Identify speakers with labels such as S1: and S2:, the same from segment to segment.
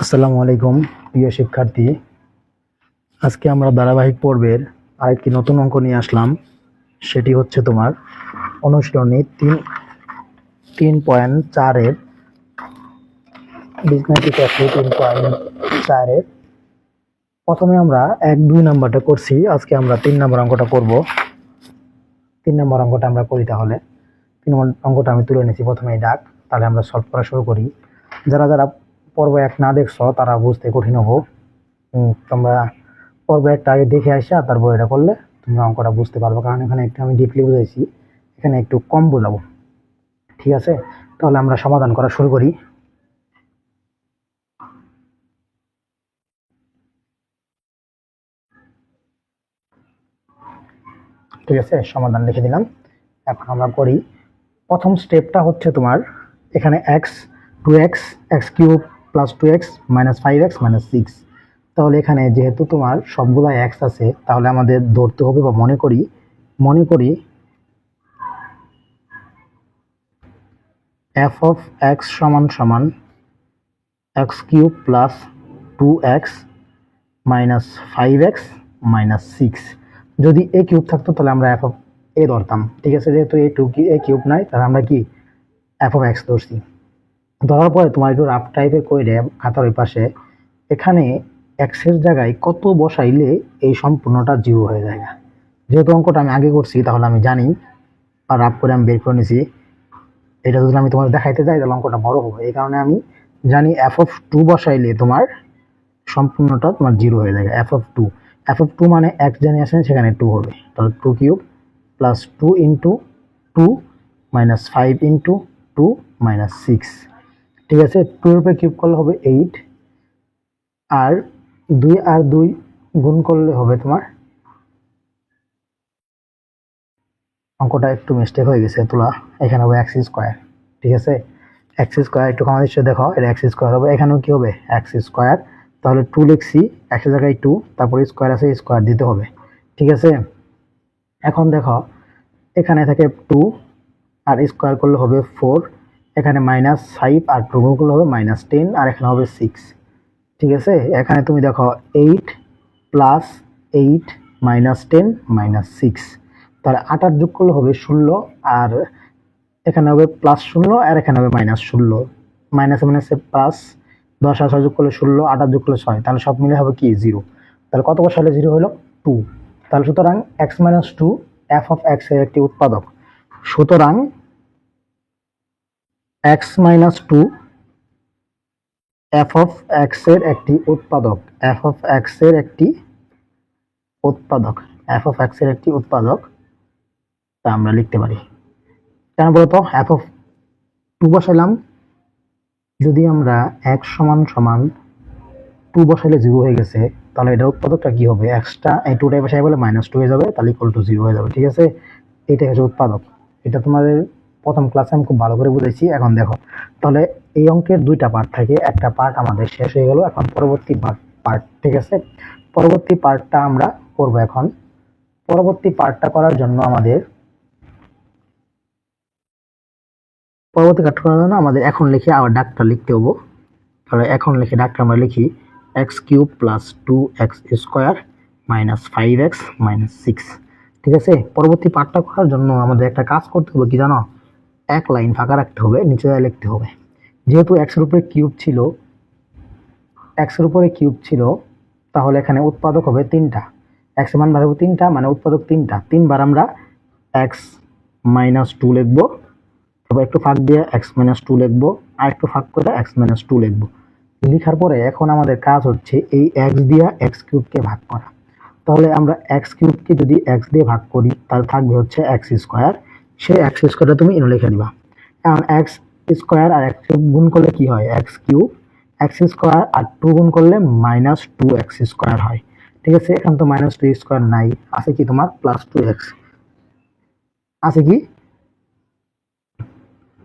S1: আসসালামু আলাইকুম প্রিয় শিক্ষার্থী। আজকে আমরা ধারাবাহিক পর্বের আরেকটি নতুন অঙ্ক নিয়ে আসলাম। সেটি হচ্ছে তোমার অনুশীলনী 3.4-এর বীজগাণিতিক রাশি 3.4-এর প্রথমে আমরা 1-2 নাম্বারটা করছি। আজকে আমরা 3 নম্বর অঙ্কটা করব। 3 নম্বর অঙ্কটা আমরা করি। তাহলে 3 নম্বর অঙ্কটা আমি তুলে নিয়েছি প্রথমেই ডাক। তাহলে আমরা সলভ করা শুরু করি। যারা যারা পর্ব 1 না দেখছো তারা বুঝতে কঠিন হবো। তোমরা পর্ব একটা আগে দেখে আসা তারপর এটা করলে তোমরা অঙ্কটা বুঝতে পারবে, কারণ এখানে একটু আমি ডিপলি বুঝাইছি, এখানে একটু কম বোঝাবো। ঠিক আছে, তাহলে আমরা সমাধান করা শুরু করি। ঠিক আছে, সমাধান লিখে দিলাম। এখন আমরা করি। প্রথম স্টেপটা হচ্ছে তোমার এখানে x 2x x cube plus 2x minus 5x minus 6। তাহলে এখানে যেহেতু তোমার সবগুলো এক্স আছে, তাহলে আমাদের ধরতে হবে বা মনে করি এফ অফ এক্স সমান সমান x cube plus 2x minus 5x minus 6। যদি এ কিউব থাকতো তাহলে আমরা এফ অফ এ ধরতাম। ঠিক আছে, যেহেতু এ কিউব নাই তাহলে আমরা কি এফ অফ এক্স ধরছি। ধরার পরে তোমার একটু রাফ টাইপের কইরে খাতার ওই পাশে এখানে এক্সের জায়গায় কত বসাইলে এই সম্পূর্ণটা জিরো হয়ে যায়। যেহেতু অঙ্কটা আমি আগে করছি তাহলে আমি জানি, আর রাফ করে আমি বের করে নিয়েছি। এটা যদি আমি তোমার দেখাইতে যাই তাহলে অঙ্কটা বড় হবে। এই কারণে আমি জানি এফ অফ 2 বসাইলে তোমার সম্পূর্ণটা তোমার জিরো হয়ে যায়। এফ অফ টু মানে এক্স জানি আসেন সেখানে 2 হবে, তাহলে 2 cube plus 2 into 2 minus 5 into 2 minus 6। ঠিক আছে, 2 এর উপরে কিউব করলে হবে 8, আর 2 গুণ করলে হবে তোমার, অঙ্কটা একটু মিস্টেক হয়ে গেছে তোলা, এখানে হবে এক্স স্কোয়ার। ঠিক আছে, এক্স স্কোয়ার একটু আমাদের সাথে দেখো, এটা এক্স স্কোয়ার হবে, এখানেও কি হবে এক্স স্কোয়ার। তাহলে 2 লিখছি, এক্সের জায়গায় 2, তারপরে স্কোয়ার আছে স্কোয়ার দিতে হবে। ঠিক আছে, এখন দেখো এখানে থাকে 2 আর স্কোয়ার করলে হবে 4, এখানে মাইনাস 5 আর 2 গুণ করলে হবে মাইনাস 10, আর এখানে হবে 6। ঠিক আছে, এখানে তুমি দেখো 8 প্লাস 8 মাইনাস 10 মাইনাস 6, তাহলে 8 আর যোগ করলে হবে 16, আর এখানে হবে প্লাস 16 আর এখানে হবে মাইনাস 16, মাইনাসে মাইনাসে প্লাস, 10 আর 6 যোগ করলে 16, 8 আর যোগ করলে 6, তাহলে সব মিলে হবে কি 0। তাহলে কত বসালে 0 হলো 2। তাহলে সুতরাং x minus 2 F of x এর একটি উৎপাদক। সুতরাং x minus 2 F of x এর একটি উৎপাদক। এফ অফ এক্স এর একটি উৎপাদক, এফ অফ এক্স এর একটি উৎপাদক, তা আমরা লিখতে পারি। কেন বলতো এফ অফ 2 বসাইলাম, যদি আমরা x সমান সমান 2 বসাইলে 0 হয়ে গেছে, তাহলে এটার উৎপাদকটা কি হবে, এক্সটা এই 2টাই বসাই বলে মাইনাস 2 হয়ে যাবে, তাহলে ইকুয়াল টু 0 হয়ে যাবে। ঠিক আছে, এটা হচ্ছে উৎপাদক। এটা তোমাদের প্রথম ক্লাসে আমি খুব ভালো করে বুঝেছি। এখন দেখো, তাহলে এই অঙ্কের 2টা পার্ট থাকে, একটা পার্ট আমাদের শেষ হয়ে গেল, এখন পরবর্তী পার্ট। ঠিক আছে, পরবর্তী পার্টটা আমরা করব। এখন পরবর্তী পার্টটা করার জন্য আমাদের এখন লিখে আবার ডাকটা লিখতে হবো। তাহলে এখন লিখে ডাকটা আমরা লিখি x cube plus 2x square minus 5x minus 6। ঠিক আছে, পরবর্তী পার্টটা করার জন্য আমাদের একটা কাজ করতে হবে, কি জানো, এক লাইন ফাঁকা রাখতে হবে, নিচে লিখতে হবে। যেহেতু এক্সের উপরে কিউব ছিল, তাহলে এখানে উৎপাদক হবে 3টা। এক্স মান বাড়াবো 3টা, মানে উৎপাদক 3টা। 3বার আমরা এক্স মাইনাস 2 লিখবো, তারপর একটু ফাঁক দিয়ে এক্স মাইনাস 2 লিখবো, আর একটু ফাঁক করে এক্স মাইনাস 2 লিখবো। লেখার পরে এখন আমাদের কাজ হচ্ছে এই এক্স দিয়ে এক্স কিউবকে ভাগ করা। তাহলে আমরা এক্স কিউবকে যদি এক্স দিয়ে ভাগ করি তাহলে থাকবে হচ্ছে এক্স স্কোয়ার। সেই এক্স স্কোয়ারটা তুমি এনে লিখে দিবা। এখন এক্স স্কোয়ার আর এক্স কিউব গুণ করলে কি হয়, এক্স কিউব। এক্স স্কোয়ার আর 2 গুণ করলে মাইনাস 2x স্কোয়ার হয়। ঠিক আছে, এখন তো মাইনাস 2 স্কোয়ার নাই, আছে কি তোমার প্লাস 2x, আছে কি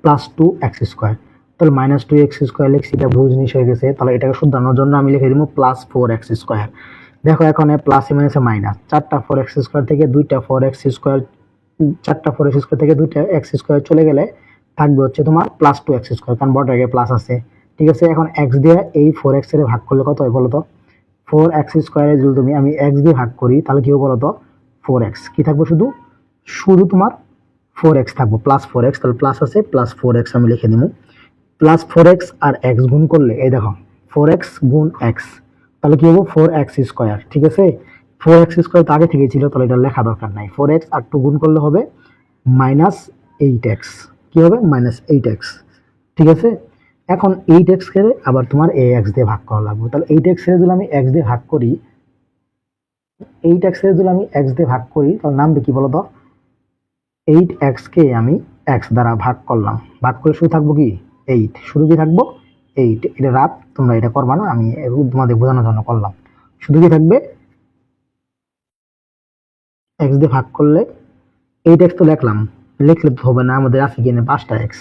S1: প্লাস 2x স্কোয়ার। তাহলে মাইনাস 2x স্কোয়ার লিখছি, এটা ভুল জিনিস হয়ে গেছে। তাহলে এটাকে শুধরানোর জন্য আমি লিখে দিব প্লাস 4x স্কোয়ার। দেখো এখন প্লাসে মাইনাসে মাইনাস, 4টা 4x স্কোয়ার থেকে 2টা 4x স্কোয়ার, 4টা 4x স্কোয়ার থেকে 2টা x স্কোয়ার চলে গেলে থাকবে হচ্ছে তোমার প্লাস 2x স্কোয়ার, কারণ বড় আগে প্লাস আছে। ঠিক ঠিক আছে। এখন এক্স দিয়ে এই 4x এর ভাগ করলে কত হয় বলো তো? 4x স্কোয়ারে যদি আমি এক্স দিয়ে ভাগ করি তাহলে কি হবে বলো তো? 4x কি থাকবো? শুধু শুধু তোমার 4x থাকবো, প্লাস 4x, তাহলে প্লাস আছে প্লাস 4x আমি লিখে দিব। প্লাস 4x আর x গুণ করলে এই দেখো 4x গুণ x, তাহলে কি হবে? 4x square. ঠিক আছে, 4x স্কোয়ার তো আগে থেকেই ছিল, তাহলে এটা লেখা দরকার নাই। 4x আর 2 গুণ করলে হবে -8x। কি হবে? -8x। ঠিক আছে, এখন 8x কে আবার তোমার ax দিয়ে ভাগ করা লাগবে। তাহলে 8x এর যদি আমি x দিয়ে ভাগ করি, 8x এর যদি আমি x দিয়ে ভাগ করি তাহলে নামবে কি বলতো? 8x কে আমি x দ্বারা ভাগ করলাম, ভাগ করে শুধু থাকবো কি 8, শুধু কি থাকবো 8। এটা রাত, তোমরা এটা করবা না, আমি তোমাদের বোঝানোর জন্য করলাম। শুধু কি থাকবে x দিয়ে ভাগ করলে 8x তো লিখলাম, লিখলে তো হবে না, আমাদের আছে কিনা 5টা x।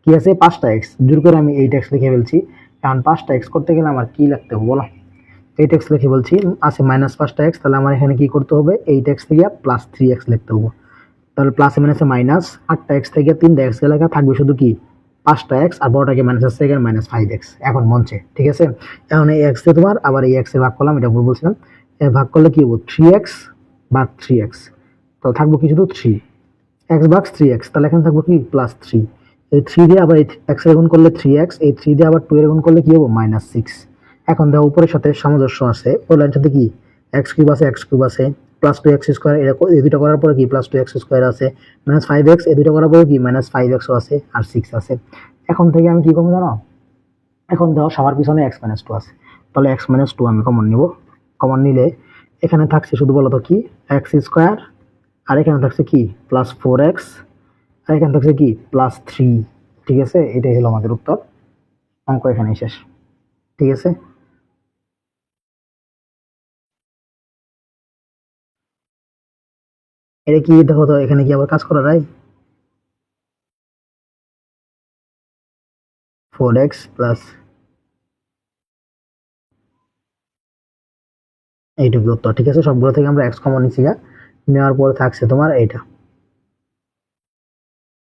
S1: কি আছে? 5টা x। জোর করে আমি 8x লিখে ফেলছি। কারণ 5টা x করতে গেলে আমার কি লিখতে হবে বলো? 8x লিখে বলছি, আছে -5টা x, তাহলে আমার এখানে কি করতে হবে? 8x থেকে +3x লিখতে হবে। তাহলে প্লাস মাইনাসে মাইনাস, 8টা x থেকে 3টা x লেখা থাকবে শুধু কি 5টা x, আর বড়টাকে মাইনাস আছে এখানে -5x এখন মনছে। ঠিক আছে, এখন এই x দিয়ে তোমার আবার এই x এ ভাগ করলাম, এটা ভুল বলছিলাম। এর ভাগ করলে কি হবে? 3x ভাগ 3x, তো থাকবো কি শুধু 3 x ভাগ 3x, তাহলে এখানে থাকবো কি +3। এই 3 দিয়ে আবার এই x এর গুণ করলে 3x, এই 3 দিয়ে আবার 2 এর গুণ করলে কি হবে? -6। এখন দেখো উপরের সাথে সামঞ্জস্য আছে, ওই লাইনের সাথে কি x কিউব আছে, x কিউব আছে, +2x স্কোয়ার, এই দুটো করার পরে কি +2x স্কোয়ার আছে, -5x, এই দুটো করার পরে কি -5x আছে, আর 6 আছে। এখন থেকে আমি কি করবো জানো? এখন দেখো সবার পিছনে x - 2 আছে, তাহলে x - 2 আমি কমন নিব। কমন নিলে এখানে থাকছে শুধু বলতো কি x স্কোয়ার, আর এখানে থাকছে কি +4x, আর এখানে থাকছে কি +3। ঠিক আছে, এটাই হলো আমাদের উত্তর। অঙ্ক এখানেই শেষ। ঠিক আছে, এটা কি দেখো তো, এখানে কি আবার কাজ করা যায়? 4x প্লাস এইটুকু উত্তর। ঠিক আছে, সবগুলো থেকে আমরা x কমন নিচ্ছি, নেওয়ার পর থাকছে তোমার এইটা।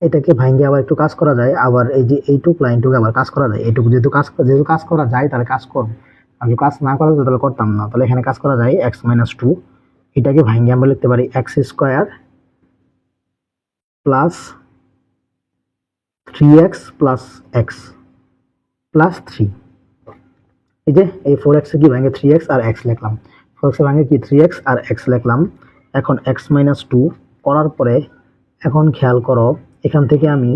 S1: এটাকে ভাঙ্গে আবার একটু কাজ করা যায়, আবার এই যে এইটুকু লাইনটুকু আবার কাজ করা যায়। এইটুকু যেহেতু কাজ করা যায় তাহলে কাজ করব, আর যদি কাজ না করা যায় তাহলে করতাম না। তাহলে এখানে কাজ করা যায় x - 2, এটাকে ভাঙ্গে আমরা লিখতে পারি x square plus 3x plus x plus 3। এই যে এই 4x কি ভাঙে 3x আর x লিখলাম, 4x ভাঙে কি 3x আর x লিখলাম। এখন x - 2 করার পরে এখন খেয়াল করো, এখান থেকে আমি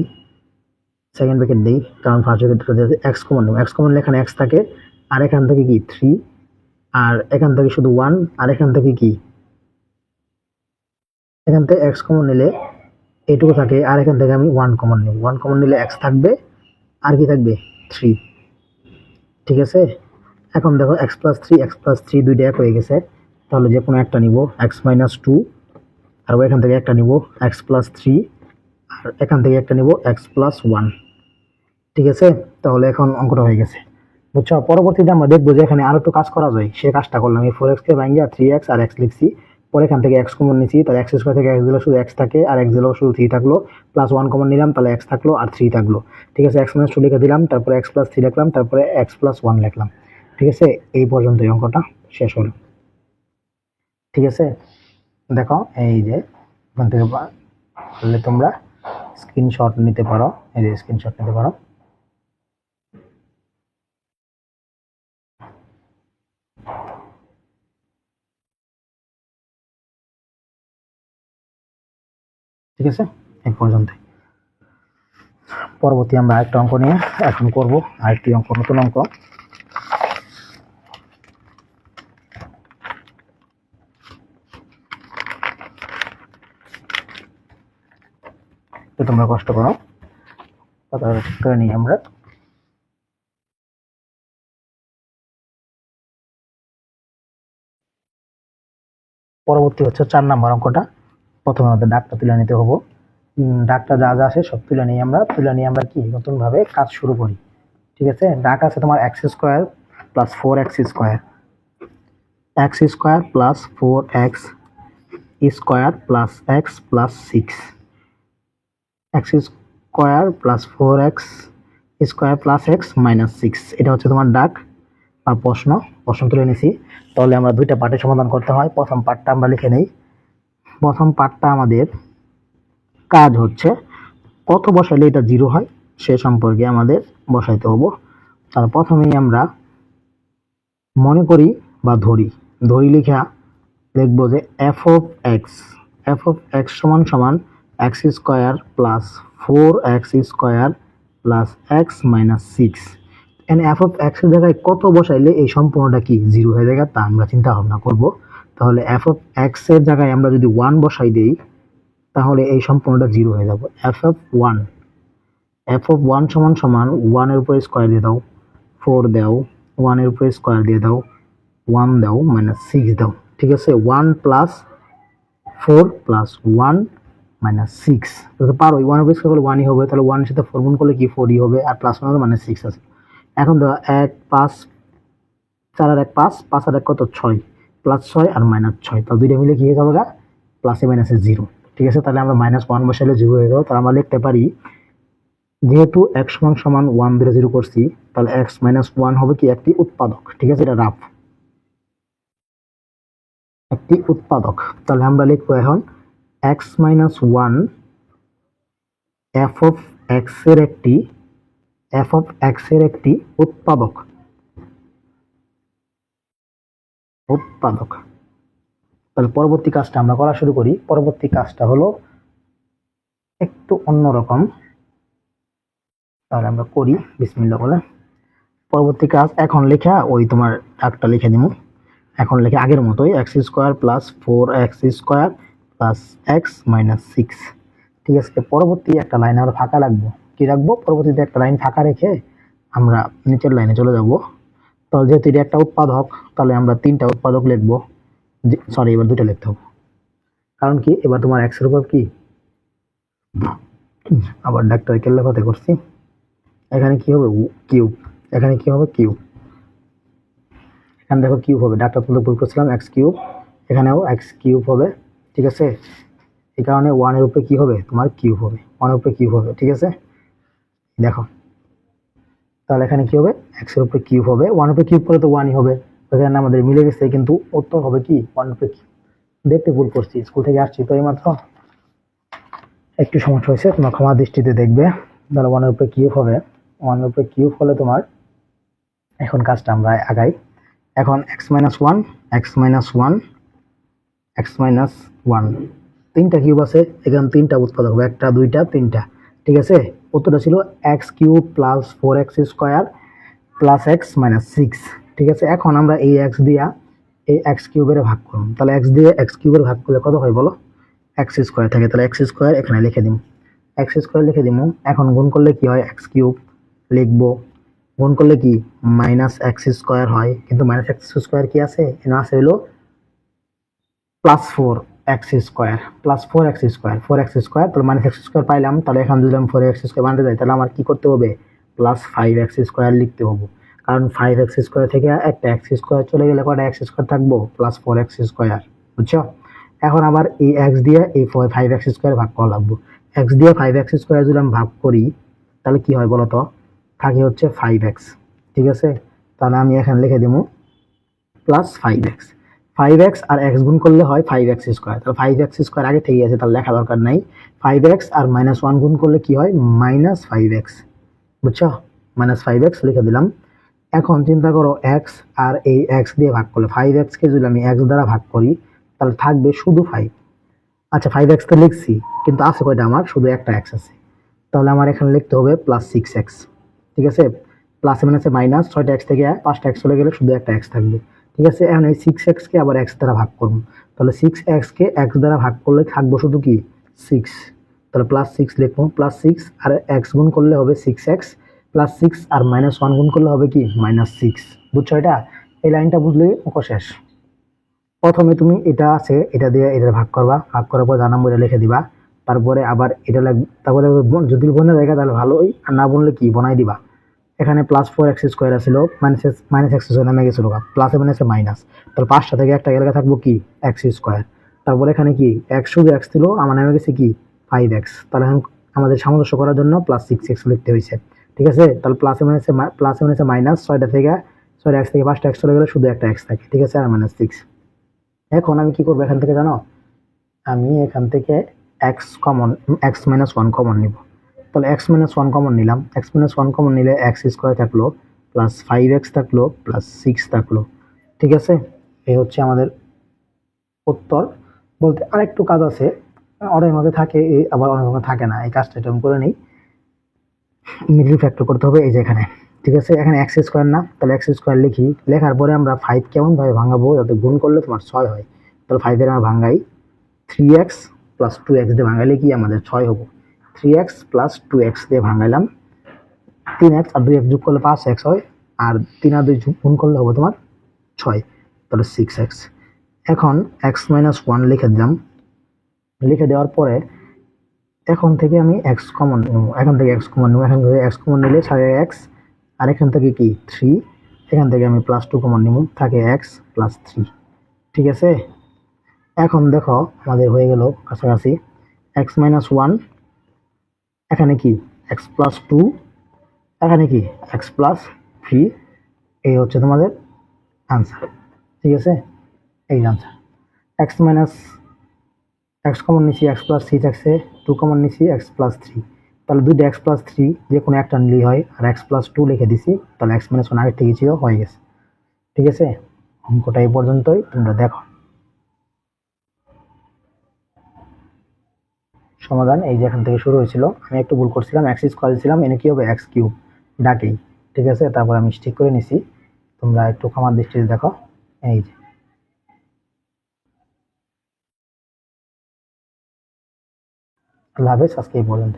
S1: সেকেন্ড ব্র্যাকেট দিই, কারণ ফার্স্ট ব্র্যাকেট x কমন নেব। x কমন এখানে x থাকে, আর এখান থেকে কি 3, আর এখান থেকে শুধু 1, আর এখান থেকে কি এখান থেকে x কমন নিলে এইটুকু থাকে, আর এখান থেকে আমি 1 কমন নেব। 1 কমন নিলে x থাকবে, আর কি থাকবে 3। ঠিক আছে, এখন দেখো x+3 দুইটা এক হয়ে গেছে, তাহলে যে কোনো একটা নিব x - 2, আর এখান থেকে একটা নিব x+3, আর এখান থেকে একটা নিব x+1। ঠিক আছে, তাহলে এখন অঙ্কটা হয়ে গেছে, বুঝছো? পরবর্তীতে আমরা দেখবো যে এখানে আরো একটু কাজ করা যায়, সে কাজটা করলাম। এই 4x কে ভাঙিয়ে 3x আর x লিখছি, পরে এখান থেকে x কমন নিচ্ছি, তাহলে x স্কোয়ার থেকে x দিলে শুধু x থাকে, আর x দিলেও শুধু 3 থাকলো, +1 কমন নিলাম, তাহলে x থাকলো আর 3 থাকলো। ঠিক আছে, x - 2 লিখে দিলাম, তারপরে x+3 লিখলাম, তারপরে x+1 লিখলাম। ঠিক আছে, এই পর্যন্ত এই অঙ্কটা শেষ হলো। ঠিক আছে, দেখো এই যে এখান থেকে পারলে তোমরা স্ক্রিনশট নিতে পারো, এই যে স্ক্রিনশট নিতে পারো। ঠিক আছে, এই পর্যন্ত। পরবর্তী আমরা আরেকটা অঙ্ক নিয়ে এখন করব, আরেকটি অঙ্ক, নতুন অঙ্ক। তো তোমরা কষ্ট করো, করে নিই আমরা। পরবর্তী হচ্ছে 4 নাম্বার অঙ্কটা। প্রথমে আমাদের ডাকটা তুলে নিতে হবো। ডাকটা যা যা আছে সব তুলে নিয়ে আমরা কি নতুন ভাবে কাজ শুরু করি। ঠিক আছে, ডাক আছে তোমার x² plus 4x square, x² plus 4x square plus x plus 6, x² plus 4x square plus x minus six, এটা হচ্ছে তোমার ডাক বা প্রশ্ন তুলে নিছি। তাহলে আমরা দুইটা পার্টের সমাধান করতে হয়। প্রথম পার্টটা আমরা লিখে নেই। প্রথম পার্টটা আমাদের কাজ হচ্ছে কত বসাইলে এটা জিরো হয় সে সম্পর্কে আমাদের বসাইতে হবো। তাহলে প্রথমেই আমরা মনে করি বা ধরি লিখা লিখবো যে এফ অফ এক্স সমান সমান x square plus 4x square plus x minus six. এখানে এফ অফ এক্স এর জায়গায় কত বসাইলে এই সম্পূর্ণটা কি জিরো হয়ে যায় তা আমরা চিন্তা ভাবনা করবো। তাহলে এফ অফ এক্স এর জায়গায় আমরা যদি 1 বসাই দিই তাহলে এই সম্পূর্ণটা জিরো হয়ে যাবে। এফ অফ 1 সমান সমান 1 এর উপরে স্কোয়ার দিয়ে দাও, 4 দাও, 1 এর উপরে স্কোয়ার দিয়ে দাও, 1 দাও, মাইনাস 6 দাও। ঠিক আছে, 1 প্লাস 4 প্লাস 1 মাইনাস 6 যদি পারো 1 এর উপরে স্কোয়ার করলে 1ই হবে, তাহলে 1 এর সাথে 4 গুণ করলে কি 4ই হবে, আর প্লাস 1 হবে মানে 6 আছে। এখন দেখো 1 5 4 আর 1 5, 5 আর 1 কত 6, প্লাস 6 আর মাইনাস 6, তাহলে দুইটা মিলে কি হয়ে যাবে প্লাসে মাইনাসে 0। ঠিক আছে, তাহলে আমরা মাইনাস 1 বসাইলে 0 হয়ে গেল। তাহলে আমরা লিখতে পারি যেহেতু x সমান সমান 1 ধরে 0 করছি, তাহলে x মাইনাস 1 হবে কি একটি উৎপাদক। ঠিক আছে, এটা রাফ একটি উৎপাদক। তাহলে আমরা লিখবো এখন x minus 1 F of x এর একটি উৎপাদক। তাহলে পরবর্তী কাজটা আমরা করা শুরু করি। পরবর্তী কাজটা হলো একটু অন্যরকম, তাহলে আমরা করি বিসমিল্লাহ বলে। পরবর্তী কাজ এখন লেখা ওই তোমার ডাকটা লিখে দিব। এখন লেখে আগের মতোই x square plus 4x square plus x minus six. ঠিক আছে, পরবর্তী একটা লাইন আমরা ফাঁকা রাখবো। কি রাখবো? পরবর্তীতে একটা লাইন ফাঁকা রেখে আমরা নিচের লাইনে চলে যাব। তাহলে যেহেতু এটা একটা উৎপাদক, তাহলে আমরা 3টা উৎপাদক লিখবো। সরি, এবার 2টা লিখতে হবে। কারণ কি, এবার তোমার এক্স এর উপর কি আবার ডাক্তার কেল্লা কথা করছি। এখানে কি হবে কিউব, এখানে কি হবে কিউব, এখানে দেখো কিউব হবে। ডাক্তার তুলতে ভুল করছিলাম, এক্স কিউব, এখানেও এক্স কিউব হবে। ঠিক আছে, এই কারণে 1 এর উপরে কি হবে তোমার কিউব হবে, 1 এর উপরে কিউব হবে। ঠিক আছে, দেখো তাহলে এখানে কি হবে এক্স এর উপরে কিউব হবে। 1 এর উপরে কিউব করলে তো 1ই হবে, এখানে আমাদের মিলে গেছে, কিন্তু উত্তর হবে কি 1 এর উপরে কিউব। দেখতে ভুল করছি, স্কুল থেকে আসছি তো এইমাত্র, একটু সমস্যা হয়েছে, তোমার ক্ষমা দৃষ্টিতে দেখবে। তাহলে 1 এর উপরে কিউব হবে। 1 এর উপরে কিউব হলে তোমার এখন কাজটা আমরা আগাই। এখন এক্স মাইনাস ওয়ান 3টা কিউব আছে, এখানে 3টা উৎপাদক হবে, 1টা 2টা 3টা। ঠিক আছে, উত্তরটা ছিল x cube plus 4x square plus x minus six. ঠিক আছে, এখন আমরা এই এক্স দিয়া এই এক্স কিউবের ভাগ করুন। তাহলে এক্স দিয়ে এক্স কিউবের ভাগ করলে কত হয় বলো, এক্স স্কোয়ার থাকে। তাহলে এক্স স্কোয়ার এখানে লিখে দিব, এক্স স্কোয়ার লিখে দিব। এখন গুণ করলে কি হয়, এক্স কিউব লিখবো, গুণ করলে কি মাইনাস এক্স স্কোয়ার হয়, কিন্তু মাইনাস এক্স স্কোয়ার কি আছে, এখানে আছে হলো plus 4x square plus 4x square. তাহলে মাইনাস এক্স স্কোয়ার পাইলাম, তাহলে এখন যদি আমি 4x স্কোয়ার বানাতে যাই, তাহলে আমার কি করতে হবে, প্লাস 5x স্কোয়ার লিখতে হবে। কারণ 5x স্কোয়ার থেকে একটা এক্স স্কোয়ার চলে গেলে কয়টা এক্স স্কোয়ার থাকবো, প্লাস 4x স্কোয়ার। বুঝছো? এখন আবার এই এক্স দিয়ে এই 5x স্কোয়ার ভাগ করা লাগবে। এক্স দিয়ে 5x স্কোয়ার যদি আমি ভাগ করি, তাহলে কি হয় বলতো, থাকে হচ্ছে 5x। ঠিক আছে, তাহলে আমি এখানে লিখে দেবো প্লাস 5x আর x গুণ করলে হয় 5x স্কোয়ার। তাহলে 5x স্কোয়ার আগে থেকেই আছে, তাহলে লেখা দরকার নাই। 5x আর মাইনাস 1 গুণ করলে কি হয়, মাইনাস 5x। বুঝছো, মাইনাস 5x লিখে দিলাম। এখন চিন্তা করো x আর এই x দিয়ে ভাগ করলে, 5x কে যদি আমি x দ্বারা ভাগ করি তাহলে থাকবে শুধু 5। আচ্ছা 5x তো লিখছি, কিন্তু আছে কয়টা, আমার শুধু একটা x আছে। তাহলে আমার এখানে লিখতে হবে প্লাস 6x। ঠিক আছে, প্লাসে মাইনাসে মাইনাস, 6টা x থেকে 5টা x চলে গেলে শুধু একটা x থাকবে। ঠিক আছে, এখন এই 6x কে আবার x দ্বারা ভাগ করব। তাহলে 6x কে x দ্বারা ভাগ করলে থাকবো শুধু কি 6। তাহলে প্লাস 6 লিখবো, প্লাস 6 আর x গুণ করলে হবে 6x, প্লাস 6 আর মাইনাস 1 গুণ করলে হবে কি মাইনাস 6। বুঝছো এটা? এই লাইনটা বুঝলে অঙ্ক শেষ। প্রথমে তুমি এটা আছে এটা দিয়ে এটা ভাগ করবা, ভাগ করার পর জানাম বলে লিখে দিবা। তারপরে আবার এটা লাগবে, তারপরে যদি বনে জায়গা তাহলে ভালোই, আর না বললে কি বনাই দিবা। এখানে প্লাস 4x স্কোয়ার আছিল, মাইনাস এক্স স্কোয়ার নামে গেছিল, প্লাসে মাইনাসে মাইনাস। তাহলে 5টা থেকে একটা এলাকা থাকবো কি এক্স স্কোয়ার। তারপর এখানে কি এক্স শুধু এক্স ছিল, আমার নামে গেছে কি 5x। তাহলে আমাদের সামঞ্জস্য করার জন্য প্লাস 6x লিখতে হয়েছে। ঠিক ঠিক আছে, তাহলে প্লাসে মাইনাসে মাইনাস 6টা থেকে 6 এক্স থেকে 5টা এক্স চলে গেলে শুধু একটা এক্স থাকে, ঠিক আছে, আর -6। এখন আমি কি করবো এখান থেকে জানো, আমি এখান থেকে এক্স কমন, x-1 কমন নিব। তাহলে x-1 কমন নিলাম, x-1 কমন নিলে এক্স স্কোয়ার থাকলো প্লাস 5x থাকলো প্লাস 6 থাকলো, ঠিক আছে। এই হচ্ছে আমাদের উত্তর। বলতে আরেকটু কাজ আছে, অনেকভাবে থাকে আবার অনেকভাবে থাকে না, এই কাজটা আমি করে নিই। মিডল ফ্যাক্টর করতে হবে এই যে এখানে, ঠিক আছে। এখানে এক্স স্কোয়ার না, তাহলে এক্স স্কোয়ার লিখি, লেখার পরে আমরা 5 কেমন ভাবে ভাঙাবো যাতে গুণ করলে তোমার 6 হয়। তাহলে 5 এর আমরা ভাঙাই 3x প্লাস 2x দিয়ে ভাঙাইলে কি আমাদের 6 হবো। 3x প্লাস 2x দিয়ে ভাঙাইলাম, 3x আর 2x যোগ করলে 5x হয়, আর 3 আর 2 গুণ করলে হবে তোমার 6, তাহলে 6x। এখন x-1 লিখে দিলাম, লিখে দেওয়ার পরে এখন থেকে আমি এক্স কমন নেব, এখান থেকে এক্স কমন নেব, এখান থেকে এক্স কমন নিলে থাকে এক্স, আর এখান থেকে কি 3, এখান থেকে আমি +2 কমন নেব, থাকে এক্স প্লাস 3, ঠিক আছে। এখন দেখো আমাদের হয়ে গেল কাছাকাছি x-1, এখানে কি x+2, এখানে কি x+3, এই হচ্ছে তোমাদের আনসার, ঠিক আছে, এই আনসার। x কমন নিচ্ছি, x+3 থাকছে, 2 কমন নিচ্ছি, x+3, তাহলে দুইটা x+3 যে কোনো একটা নিলেই হয়, আর x+2 লিখে দিছি, তাহলে x-1 আগের থেকে ছিল, হয়ে গেছে, ঠিক আছে। অঙ্কটা এই পর্যন্তই, তোমরা দেখো। সমাধান এই যে এখান থেকে শুরু হয়েছিল, আমি একটু ভুল করছিলাম, এক্স স্কোয়ার ছিলাম, এনে কি হবে x কিউব ডাকেই, ঠিক আছে। তারপর আমি ঠিক করে নিছি, তোমরা একটু ক্ষমার দৃষ্টিতে দেখো, এই যে। আল্লাহ হাফেজ, আজকে এই পর্যন্ত।